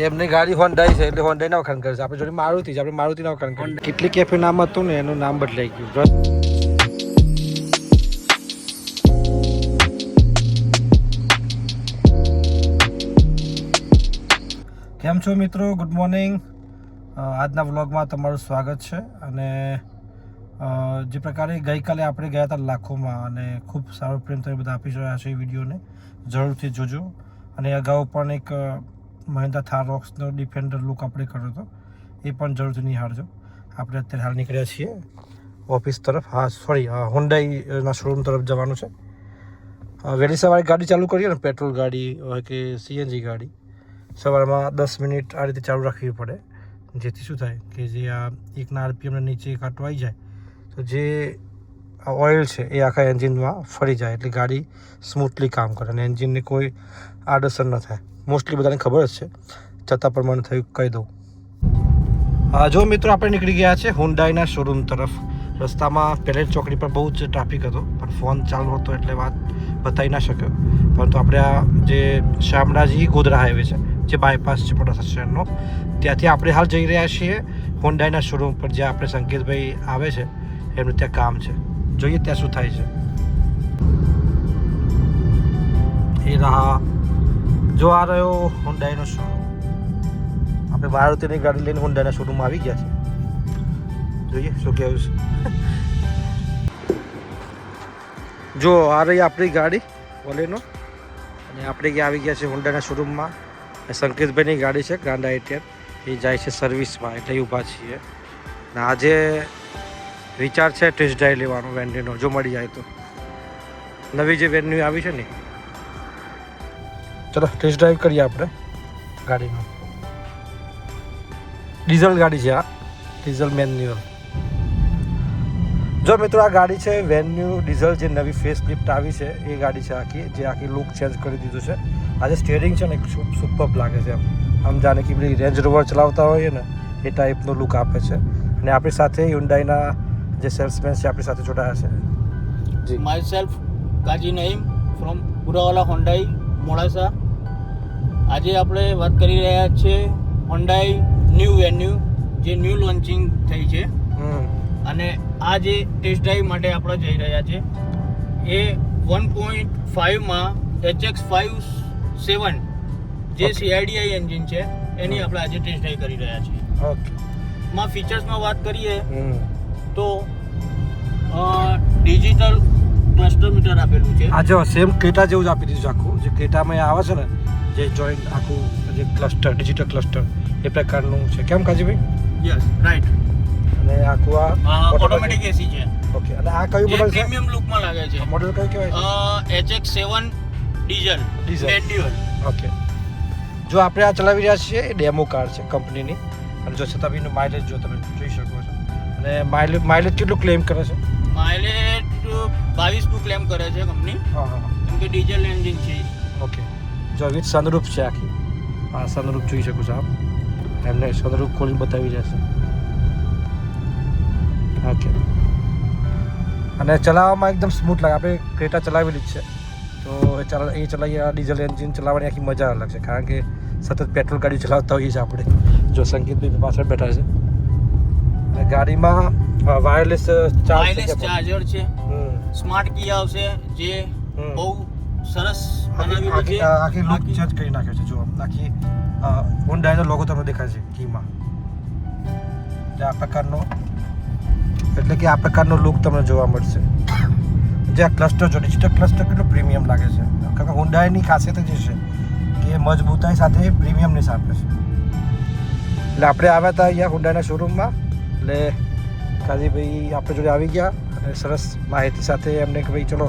એમની ગાડી હોન્ડાઈ છે એટલે હોન્ડાઈના વખાણ કરે છે. આપણે જોડે મારુતિ છે, આપણે મારુતિના વખાણ કરીએ. કેટલી કેફે નામ હતું ને એનું નામ બદલાઈ ગયું. કેમ છો મિત્રો? Good morning. આજના વ્લોગમાં તમારું સ્વાગત છે. અને જે પ્રકારે ગઈકાલે આપણે ગયા હતા લાખોમાં અને ખૂબ સારો પ્રેમ તમે બધા આપી રહ્યા છો એ વિડીયોને જરૂરથી જોજો. અને અગાઉ પણ એક મહિન્દ્રા થાર રોક્સનો ડિફેન્ડર લુક આપણે કર્યો હતો, એ પણ જરૂરથી નિહાળજો. આપણે અત્યારે હાલ નીકળ્યા છીએ ઓફિસ તરફ. હોન્ડાઈના શોરૂમ તરફ જવાનું છે. વહેલી સવારે ગાડી ચાલુ કરીએ ને, પેટ્રોલ ગાડી હોય કે સીએનજી ગાડી, સવારમાં 10 મિનિટ આ રીતે ચાલુ રાખવી પડે, જેથી શું થાય કે જે આ એકના આરપીએમને નીચે કાંટો આવી જાય તો જે ઓઇલ છે એ આખા એન્જિનમાં ફરી જાય એટલે ગાડી સ્મૂથલી કામ કરે અને એન્જિનને કોઈ આડઅસર ન થાય. મોસ્ટલી બધાને ખબર જ છે, છતાં પણ મને થયું કહી દઉં. જો મિત્રો, આપણે નીકળી ગયા છે હોન્ડાઈના શોરૂમ તરફ. રસ્તામાં પેલેટ ચોકડી પર બહુ જ ટ્રાફિક હતો, પણ ફોન ચાલુ હતો એટલે વાત બતાવી ના શક્યો. પરંતુ આપણે આ જે શામળાજી ગોધરા હાઈવે છે, જે બાયપાસ છે મોડાસા શહેરનો, ત્યાંથી આપણે હાલ જઈ રહ્યા છીએ હોન્ડાઈના શોરૂમ પર, જ્યાં આપણે સંકેતભાઈ આવે છે એમનું ત્યાં કામ છે. જોઈએ ત્યાં શું થાય છે. એ રહા, જો આ રહ્યો હોન્ડાઈનો શોરૂમ. આપણે મારુતિની ગાડી લઈને હોન્ડાઈના શોરૂમમાં આવી ગયા છે. જોઈએ શું કહેવું છે. જો આ રહી આપણી ગાડી ઓલેનો, અને આપણે ત્યાં આવી ગયા છે હોન્ડાઈના શોરૂમમાં. સંકેતભાઈની ગાડી છે ગ્રાન્ડ આઈટેન, એ જાય છે સર્વિસમાં એટલે ઊભા છીએ. અને આજે વિચાર છે ટેસ્ટ ડ્રાઈવ લેવાનો વેન્યુનો, જો મળી જાય તો. નવી જે વેન્યુ આવી છે ને, ચલો ટેસ્ટ ડ્રાઈવ કરીએ આપણે ગાડીનો. ડીઝલ ગાડી છે આ, ડીઝલ મેન્યુઅલ. જો મિત્રો, આ ગાડી છે વેન્યુ ડીઝલ, જે નવી ફેસ લિફ્ટ આવી છે એ ગાડી છે આખી, જે આખી લુક ચેન્જ કરી દીધું છે. આજે સ્ટીયરિંગ છે ને સુપર લાગે છે, આમ જાણે કે પેલી રેન્જ રોવર ચલાવતા હોઈએ ને એ ટાઈપનો લુક આપે છે. અને આપણી સાથે હ્યુન્ડાઈના જે સેલ્સમેન છે આપણી સાથે જોડાયા છે. જી, myself Qazi Naeem from Purawala Hyundai Modasa. આજે આપણે વાત કરી રહ્યા છીએ હોન્ડાઈ ન્યૂ વેન્યુ, જે ન્યૂ લોન્ચિંગ થઈ છે. અને આ જે ટેસ્ટ ડ્રાઈવ માટે આપણે જઈ રહ્યા છે એ 1.5માં HX57 જે CIDI એન્જિન છે એની આપણે આજે ટેસ્ટ ડ્રાઈવ કરી રહ્યા છીએ. ઓકે. માં ફીચર્સમાં વાત કરીએ તો ડિજિટલ ક્લસ્ટર મીટર આપેલું છે. આ જો સેમ ક્રેટા જેવું જ આપી દીધું છે આખું, જે ક્રેટામાં આવે છે ને, જે જોઈન્ટ આખું જે ક્લસ્ટર, ડિજિટલ ક્લસ્ટર એ પ્રકારનું છે. કેમ કાજીભાઈ? Yes, right. અને આખું આ ઓટોમેટિક એસી છે. ઓકે. અને આ કયું મોડલ છે? પ્રીમિયમ લુકમાં લાગે છે. મોડલ કયું કહેવાય? HX7 diesel manual. ઓકે. જો આપણે આ ચલાવી રહ્યા છીએ એ ડેમો કાર છે કંપનીની, અને જો છતાં બી એનું માઇલેજ જો તમે જોઈ શકો છો. અને માઇલેજ કેટલું ક્લેમ કરે છે? માઇલેજ 22 નું ક્લેમ કરે છે કંપની. હા, કેમ કે ડીઝલ એન્જિન છે. ઓકે. જો વિથ સનરૂફ છે આખી. આ સનરૂફ જોઈ શકો છો આપ. એમને સનરૂફ ખોલીને બતાવી જશે. ઓકે. અને ચલાવવામાં એકદમ સ્મૂથ લાગે. આપણે ક્રેટા ચલાવેલી જ છે, તો એ ચલાવીએ. આ ડીઝલ એન્જિન ચલાવવાની આખી મજા અલગ છે, કારણ કે સતત પેટ્રોલ ગાડી ચલાવતા હોઈએ છીએ આપણે. જો સંકેતભાઈ પાછળ બેઠા છે. અને ગાડીમાં વાયરલેસ ચાર્જર છે. સ્માર્ટ કી આવશે, જે બહુ સરસ બનાવેલું છે. આખી લુક ચેન્જ કરી નાખ્યો છે. જો આખી હોન્ડાઈનો લોગો તમને દેખાય છે કીમાં. આ પ્રકારનો, એટલે કે આ પ્રકારનો લુક તમને જોવા મળશે. જે આ ક્લસ્ટર જો ડિજિટલ ક્લસ્ટર કેટલું પ્રીમિયમ લાગે છે, કારણ કે હોન્ડાઈની ખાસિયત જ છે કે મજબૂતાઈ સાથે પ્રીમિયમનેસ આપે છે. એટલે આપણે આવ્યા હતા અહીંયા હોન્ડાઈના શોરૂમમાં, એટલે કાજીભાઈ આપણે જોડે આવી ગયા અને સરસ માહિતી સાથે એમને કે ભાઈ ચલો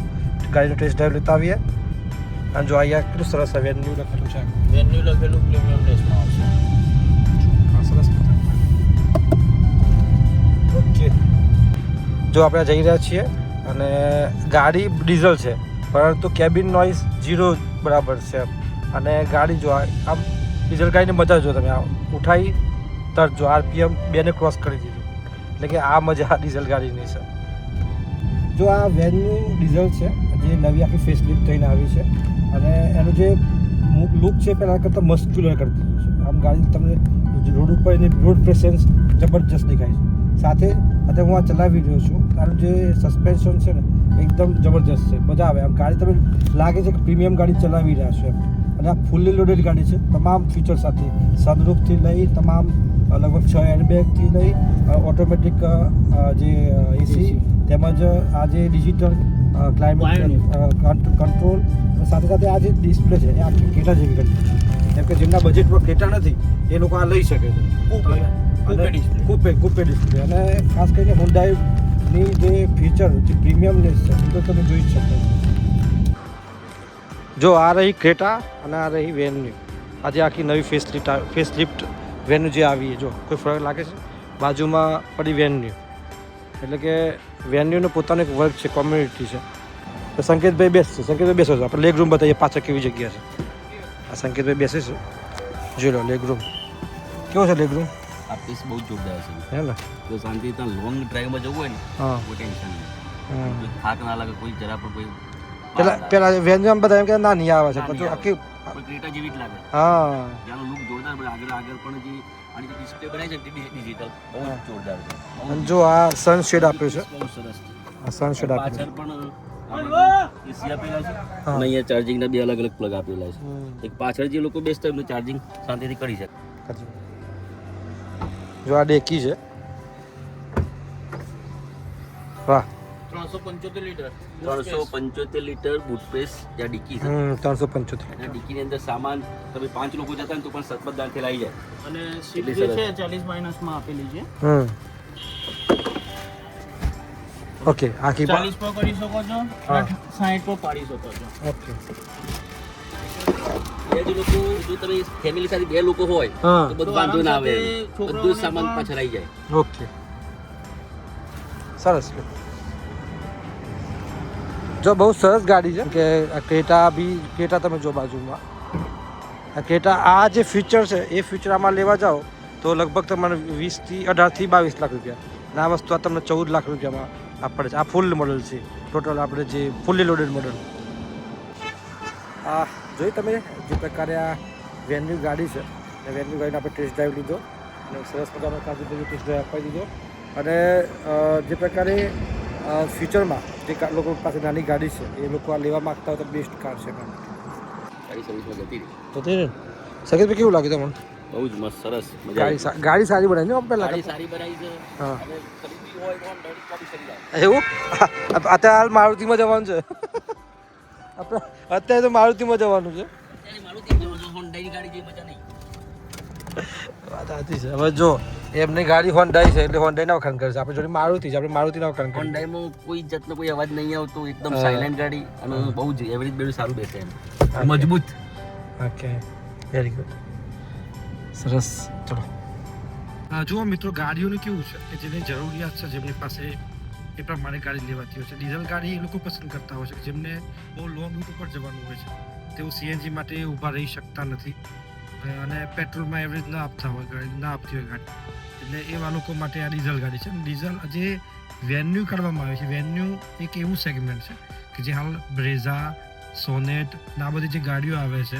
ગાડીનો ટેસ્ટ ડ્રાઈવ લેતા આવીએ. અને જો અહીંયા કેટલું સરસ વેન્યુ લખેલું છે, વેન્યુ લખેલું પ્રીમિયમ લેસમાં આવશે. હા, સરસ. ઓકે. જો આપણે જઈ રહ્યા છીએ અને ગાડી ડીઝલ છે, પરંતુ કેબિન નોઇઝ 0 બરાબર છે. અને ગાડી જો આમ ડીઝલ ગાડીની મજા જો તમે ઉઠાઈ તરત જો આરપીએમ 2ને ક્રોસ કરી દીધું, એટલે કે આ મજા ડીઝલ ગાડીની છે. જો આ વેન્યુ ડીઝલ છે, જે નવી આખી ફેસલિફ્ટ થઈને આવી છે, અને એનું જે લુક છે પહેલાં કરતાં મસ્ક્યુલર કરી દીધું છે. આમ ગાડી તમને રોડ ઉપર એની રોડ પ્રેસન્સ જબરજસ્ત દેખાય છે. સાથે અત્યારે હું આ ચલાવી રહ્યો છું, આનું જે સસ્પેન્શન છે ને એકદમ જબરજસ્ત છે, મજા આવે. આમ ગાડી તમે લાગે છે કે પ્રીમિયમ ગાડી ચલાવી રહ્યા છો એમ. અને આ ફૂલ્લી લોડેડ ગાડી છે તમામ ફીચર સાથે, સનરૂફથી લઈ તમામ લગભગ 6 એરબેગથી લઈ ઓટોમેટિક જે એસી તેમજ આ જે ડિજિટલ ક્લાઇમેટ કંટ્રોલ સાથે સાથે આ જે ડિસ્પ્લે છે એ આખી ક્રેટા જેવી કરી છે. કેમ કે જેમના બજેટમાં ક્રેટા નથી એ લોકો આ લઈ શકે છે. કૂપે ડિસ્પ્લે. અને ખાસ કરીને Hyundaiની જે ફીચર જે પ્રીમિયમનેસ છે એ તો તમે જોઈ જ શકો છો. જો આ રહી ક્રેટા અને આ રહી વેન્યુ. આજે આખી નવી ફેસલિફ્ટ વેન્યુ જે આવી જો કોઈ ફરક લાગે છે? બાજુમાં પડી વેન્યુ, એટલે કે વેન્યુનો પોતાનો એક વર્ગ છે, કોમ્યુનિટી છે. તો સંકેતભાઈ બેસશે, સંકેતભાઈ બેસો છો. આપણે લેગ રૂમ બતાવીએ પાછળ કેવી જગ્યા છે. આ સંકેતભાઈ બેસે છે, જોઈ લો લેગ રૂમ કેવો છે. લેગ રૂમ આ પીસ બહુ જોરદાર છે. હે ને? તો શાંતિ ત્યાં લોંગ ડ્રાઈવમાં જવું હોય ને હા, કોઈ ટેન્શન નહીં, કોઈ થાક ના લાગે, કોઈ જરા પણ કોઈ પેલા વેન્યુ આમ બધા એમ કે ના નહીં આવે છે, પછી આખી કોઈ ક્રેટા જેવી જ લાગે. હા ત્યાંનો લુક જોરદાર, પણ આગળ પણ જે આની જે ડિસ્પ્લે બનાવી છે ડિજિટલ બહુ જ જોરદાર છે. અને જો આ સન શેડ આપ્યું છે, બહુ સરસ છે. આ સન શેડ આપ્યું પાછળ પણ એસી આપેલા છે હા. અને અહીંયા ચાર્જિંગના બે અલગ અલગ પ્લગ આપેલા છે. છે. એક પાછળ જે લોકો બેસતા એમનું ચાર્જિંગ શાંતિથી કરી શકે. જો આ ડેકી છે, વાહ. 375 લીટર 375 લીટર બૂટ સ્પેસ ત્યાં ડિક્કી છે. 375. અને ડિક્કીની અંદર સામાન તમે 5 લોકો જતા ને તો પણ સતત આવી જાય. અને સીટ એટલી જે સરસ. છે 40 માઇનસમાં આપેલી છે. ઓકે આખી 40 પર કરી શકો છો, હા. 60 પર પાડી શકો છો. ઓકે બે જ લોકો, જો તમે ફેમિલી સાથે 2 લોકો હોય હા. તો બધું વાંધો ના આવે, છોકરાઓને બધું સામાન પણ- પાછળ આવી જાય. ઓકે સરસ. જો બહુ સરસ ગાડી છે કે આ ક્રેટા તમે જો બાજુમાં આ ક્રેટા, આ જે ફીચર છે એ ફીચર આમાં લેવા જાઓ તો લગભગ તમારે 18 થી 22 લાખ રૂપિયા. અને આ વસ્તુ આ તમને 14 લાખ રૂપિયામાં આ પડે છે. આ ફૂલ મોડલ છે ટોટલ, આપણે જે ફૂલ્લી લોડેડ મોડલ. આ જોઈ તમે જે પ્રકારે આ વેન્યુ ગાડી છે, એ વેન્યુ ગાડીને આપણે ટેસ્ટ ડ્રાઈવ લીધો અને સરસ મજાનો કાજુભાઈ ટેસ્ટ ડ્રાઈવ આપી દીધો. અને જે પ્રકારે ફ્યુચરમાં જે લોકો પાસે નાની ગાડી છે એ લોકો આ લેવા માગતા હોય તો બેસ્ટ કાર છે. ગાડી સર્વિસમાં જતી રહી. તો તે સગીરભાઈ કેવું લાગ્યું તમને? બહુ જ મસ્ત, સરસ મજા ગાડી આવી. ગાડી સારી બનાવી ને પહેલાં ગાડી સારી બનાવી છે હા. અને ખરીદી હોય તો આમ direct copy કરી જાય. એવું અત્યારે હાલ મારુતિમાં જવાનું છે. આપણે અત્યારે તો મારુતિમાં જવાનું છે. અત્યારે મારુતિ જેવો જો Hyundaiની ગાડી જેવી મજા નહીં. વાત સાચી છે. હવે જો એમની ગાડી હોન્ડાઈ છે એટલે હોન્ડાઈ ના વખાણ કરે છે. આપણે જોડે મારુતિ છે, આપણે મારુતિ ના વખાણ કરીએ. Hyundaiમાં કોઈ જાતનો કોઈ અવાજ નહીં આવતો, એકદમ હા. સાયલેન્ટ ગાડી અને બહુ જ એવરેજ બેડું સારું બેસે એમ. મજબૂત. ઓકે વેરી ગુડ, સરસ. ચલો જુઓ મિત્રો, ગાડીઓનું કેવું છે કે જેની જરૂરિયાત છે જેમની પાસે એ પ્રમાણે ગાડી લેવાતી હોય છે. ડીઝલ ગાડી એ લોકો પસંદ કરતા હોય છે કે જેમને બહુ લોંગ રૂટ ઉપર જવાનું હોય છે, તેઓ સીએનજી માટે ઊભા રહી શકતા નથી અને પેટ્રોલમાં એવરેજ ના આપતા હોય ગાડી, ના આપતી હોય ગાડી, એટલે એવા લોકો માટે આ ડીઝલ ગાડી છે. ડીઝલ જે વેન્યુ કાઢવામાં આવે છે, વેન્યુ એક એવું સેગમેન્ટ છે કે જે હાલ બ્રેઝા, સોનેટ ને આ બધી જે ગાડીઓ આવે છે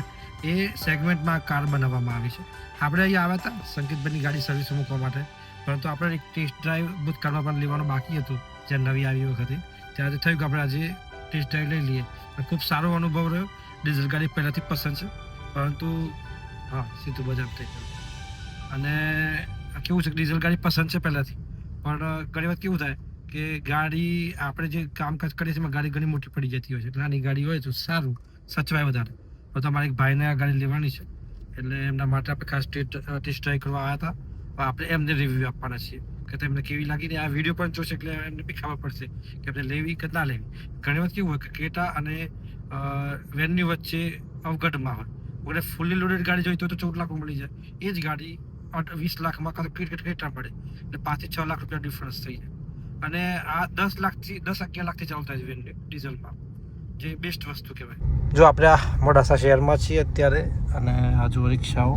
એ સેગમેન્ટમાં કાર બનાવવામાં આવી છે. આપણે અહીં આવ્યા હતા સંકેતભાઈની ગાડી સર્વિસ મૂકવા માટે, પરંતુ આપણે એક ટેસ્ટ ડ્રાઈવ બુક કરવા પણ લેવાનું બાકી હતું જ્યાં નવી આવી વખતે. ત્યારે થયું કે આપણે આજે ટેસ્ટ ડ્રાઈવ લઈ લઈએ. ખૂબ સારો અનુભવ રહ્યો. ડીઝલ ગાડી પહેલાંથી પસંદ છે, પરંતુ હા સીધું બજાર થઈ ગયું. અને કેવું છે કે ડીઝલ ગાડી પસંદ છે પહેલાંથી, પણ ઘણી વખત કેવું થાય કે ગાડી આપણે જે કામકાજ કરીએ છીએ એમાં ગાડી ઘણી મોટી પડી જતી હોય છે. નાની ગાડી હોય તો સારું, સચવાય વધારે. તો તમારે એક ભાઈને આ ગાડી લેવાની છે એટલે એમના માટે આપણે ખાસ ટેસ્ટ ડ્રાઈવ કરવા આવ્યા હતા. આપણે એમને રિવ્યૂ આપવાના છીએ કે તેમને કેવી લાગી. ને આ વિડીયો પણ જોશે એટલે એમને બી ખબર પડશે કે આપણે લેવી કે ના લેવી. ઘણી વખત કેવું હોય કે ક્રેટા અને વેન્યુ વચ્ચે અવગઢમાં હોય. આપણે ફૂલ્લી લોડેડ ગાડી જોઈતી હોય તો 14 લાખમાં મળી જાય, એ જ ગાડી 20 લાખમાં કાં તો ક્રેટા પડે, એટલે 5 થી 6 લાખ રૂપિયા ડિફરન્સ થઈ જાય. અને આ 10 લાખથી 10-11 લાખથી ચાલુ થાય છે વેન્યુ ડીઝલમાં, જે બેસ્ટ વસ્તુ કહેવાય. જો આપણે આ મોડાસા શહેરમાં છીએ અત્યારે અને આ જો રિક્ષાઓ,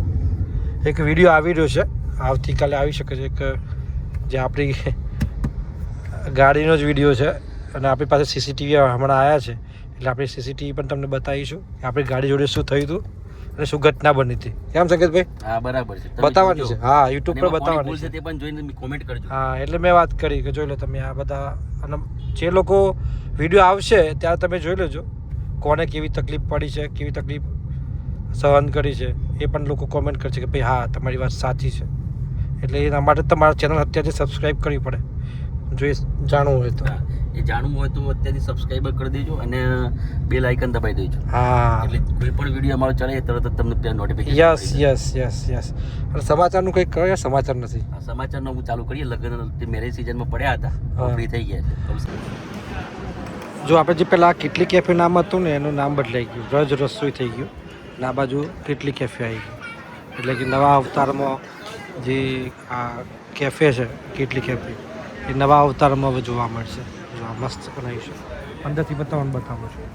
એક વિડીયો આવી રહ્યો છે, આવતીકાલે આવી શકે છે, એક જે આપણી ગાડીનો જ વિડીયો છે અને આપણી પાસે સીસીટીવી હમણાં આવ્યા છે એટલે આપણે સીસીટીવી પણ તમને બતાવીશું કે આપણી ગાડી જોડે શું થયું હતું અને શું ઘટના બની હતી. કેમ સંકેતભાઈ? હા બરાબર છે. તમે બતાવવાની જોજો. છે, હા યુટ્યુબ પર અને એમાં કોની બતાવવાની ભૂલ છે. છે તે પણ જોઈને કોમેન્ટ કરજો. હા એટલે મેં વાત કરી કે જોઈ લો તમે આ બધા, અને જે લોકો વિડીયો આવશે ત્યારે તમે જોઈ લેજો કોને કેવી તકલીફ પડી છે, કેવી તકલીફ સહન કરી છે, એ પણ લોકો કોમેન્ટ કરશે કે ભાઈ હા તમારી વાત સાચી છે. એટલે એના માટે તમારા ચેનલ અત્યારથી સબસ્ક્રાઈબ કરવી પડે જો એ જાણવું હોય તો. હા, એ જાણવું હોય તો અત્યારથી સબસ્ક્રાઈબર કરી દેજો અને બેલ આઇકન દબાવી દેજો. હા એટલે કોઈ પણ વિડીયો અમારો ચડે તરત જ તમને ત્યાં notification yes yes yes yes. અને સમાચારનું કંઈક કહો, સમાચાર નથી. સમાચારનો હું ચાલુ કરીએ. લગ્ન મેરેજ સિઝનમાં પડ્યા હતા, હા. ફ્રી થઈ ગયા છે. જો આપણે જે પેલા કેટલી કેફે નામ હતું ને એનું નામ બદલાઈ ગયું, વ્રજ રસોઈ થઈ ગયું અને આ બાજુ કેટલી કેફે આવી ગયું. એટલે કે નવા અવતારમાં જે આ કેફે છે કેટલી કેફે એ નવા અવતારમાં હવે જોવા મળશે. જો આ મસ્ત બનાવ્યું છે, અંદરથી બતાવું છું.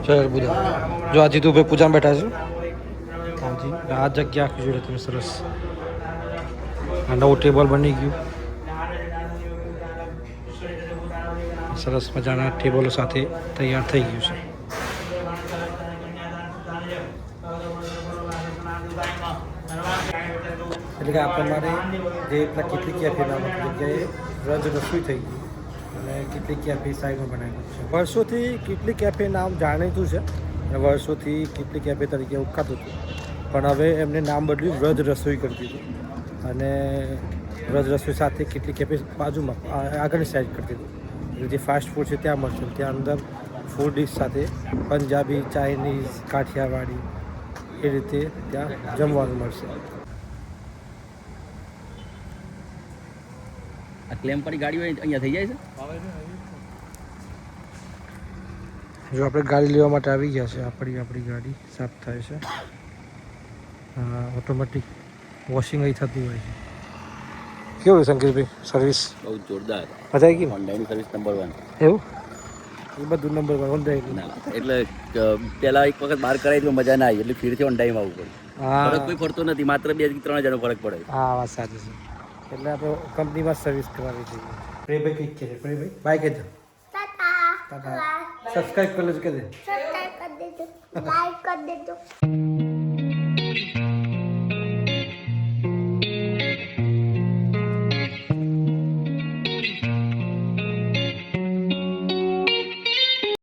ચલ બધા જો આ જીતુભાઈ પૂજામાં બેઠા છે. હાજી આ જગ્યા આખી જોડે તમે સરસ. આ નવું ટેબલ બની ગયું, સરસ મજાના ટેબલો સાથે તૈયાર થઈ ગયું છે. એટલે કે આ પ્રમાણે જે એટલા કેટલી કેફે નામ જગ્યાએ વ્રજ રસોઈ થઈ ગઈ અને કેટલી કેફે સાઈડમાં બનાવેલું છે. વર્ષોથી કેટલી કેફે નામ જાણીતું છે અને વર્ષોથી કેટલી કેફે તરીકે ઓળખાતું હતું, પણ હવે એમને નામ બદલ્યું, વ્રજ રસોઈ કરી દીધું અને વ્રજ રસોઈ સાથે કેટલી કેફે બાજુમાં આગળની સાઈડ કરી દીધું. એટલે જે ફાસ્ટ ફૂડ છે ત્યાં મળશે, ત્યાં અંદર ફૂડ ડીશ સાથે પંજાબી, ચાઇનીઝ, કાઠિયાવાડી એ રીતે ત્યાં જમવાનું મળશે. આ ક્લેમ પડી ગાડીઓ અહીંયા થઈ જાય છે. જો આપણે ગાડી લેવા માટે આવી ગયા છે, આપણી ગાડી સાફ થાય છે. ઓટોમેટિક વોશિંગ અહીં થતું હોય છે. કેવું હોય સંકેતભાઈ સર્વિસ? બહુ જોરદાર. મજા આવી ગઈ? હોન્ડાની સર્વિસ નંબર 1. એવું એ બધું નંબર પર હોન્ડા. ના એટલે પેલા એક વખત બહાર કરાવી તો મજા ના આવી, એટલે ફીરથી હોન્ડાઈમાં આવવું પડે. હા ફરક કોઈ પડતો નથી, માત્ર 2 થી 3 હજારનો ફરક પડે. હા વાત સાચી છે. એટલે આપણે કંપનીમાં સર્વિસ કરાવી જોઈએ. પ્રેમભાઈ કંઈક છે, પ્રેમભાઈ બાય કહેજો. ટાટા. સબસ્ક્રાઈબ કરી લેજો કે દે. સબસ્ક્રાઇબ कर देજો, लाइक कर देજો.